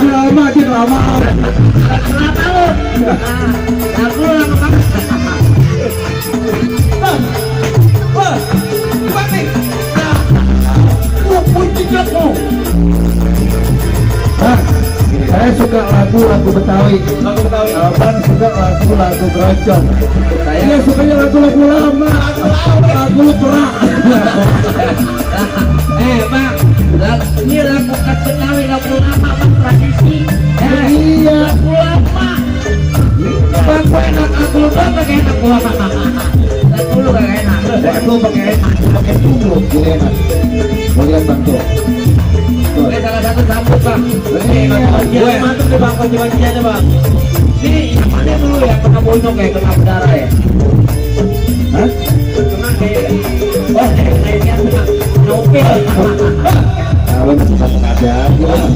lama dia lama. Kenapa lu? Aku lama banget. Wah, kuat nih. Kunci kamu. Saya suka lagu-lagu Betawi. Lagu Betawi. Abang suka lagu-lagu keroncong. Saya sukanya lagu-lagu lama. Lagu perang. Bang, ini lagu khas Betawi, lagu lama, bang, tradisi. Iya. Lagu lama. Bang, gue enak, lagu lu bang, gak enak gua. Lagu lu gak enak. Aku pakai tunggu, jadi enak. Mau lihat bang tuh. Oke, salah satu sambut bang. Gue mantep deh bang, kunci-kuncinya aja bang. Ini yang mana dulu ya, kena bonyok ya, kena berdarah ya? Hah? Kena kayak, oh kayaknya kena opel. Kalau masih aja, gimana?